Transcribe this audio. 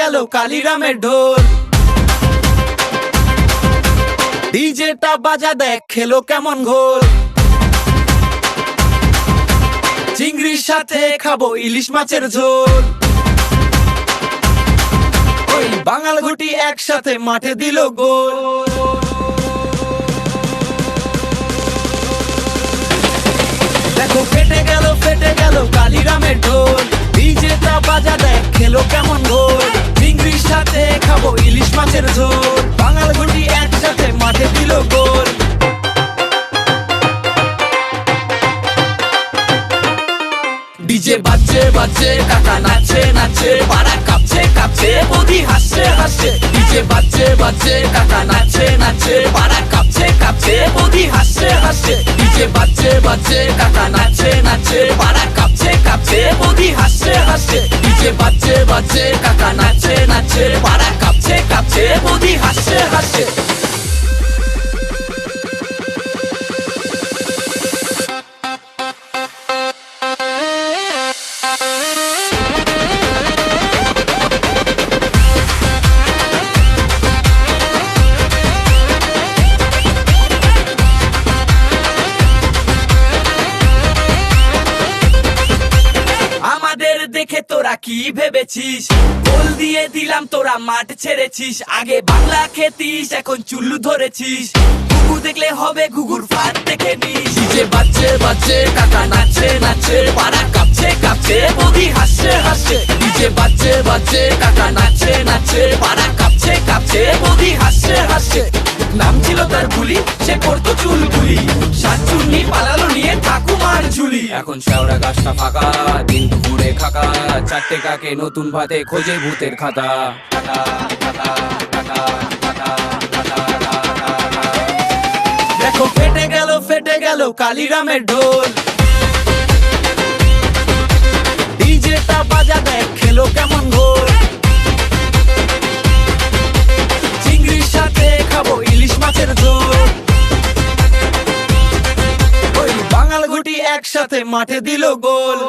গেল কালিরামের ঢোল। ডিজেটা বাজা দেখ খেলো কেমন ঘোল। চিংড়ির সাথে খাবো ইলিশ মাছের ঝোল। ওই বাঙাল ঘুটি একসাথে মাঠে দিল গোল। দেখো ফেটে গেল কালিরামের ঢোল। ডিজেটা বাজা দেখ খেলো কেমন ঘোল। চিংড়ির সাথে খাবো ইলিশ মাছের ঝোল। বাঙাল ঘুটি একসাথে মাঠে দিল গোল। ডিজে বাজছে বাজছে কাকা নাচছে নাচছে পাড়া কাঁপছে কাঁপছে বৌদি হাসছে হাসছে। ডিজে বাজছে বাজছে কাকা নাচছে নাচছে পাড়া কাঁপছে কাঁপছে বৌদি হাসছে হাসছে। ডিজে বাজছে বাজছে কাকা নাচছে নাচছে পাড়া কাঁপছে কাঁপছে বৌদি হাসছে হাসছে। ডিজে বাজছে বাজছে কাকা নাচছে নাচছে পাড়া কাঁপছে কাঁপছে বৌদি হাসছে হাসছে। দেখে তোরা কি ভেবেছিস? গোল দিয়ে দিলাম তোরা মাঠ ছেড়েছিস। আগে বাংলা খেতিস এখন চুল্লু ধরেছিস। ঘুঘু দেখলে হবে ঘুঘুর ফাঁদ দেখে নিস। ডিজে বাজছে বাজছে কাকা নাচছে নাচছে পাড়া কাঁপছে কাঁপছে বৌদি হাসছে হাসছে। ডিজে বাজছে বাজছে কাকা নাচছে নাচছে পাড়া কাঁপছে কাঁপছে বৌদি হাসছে হাসছে। নাম ছিল তার বুলি সে করতো চুলবুলি। সাত চুন্নি পালালো নিয়ে ঠাকুমার ঝুলি। এখন শেওড়া গাছটা ফাঁকা দিন ঘুরে খাকা। চারটে কাকে নতুন ভাতে খোঁজে ভূতের খাতা। দেখো ফেটে গেল কালিরামের ঢোল। ডিজেটা বাজা দেখ খেলো কেমন ঘোল। চিংড়ির সাথে খাবো ইলিশ মাছের ঝোল। ওই বাঙাল ঘুটি একসাথে মাঠে দিল গোল।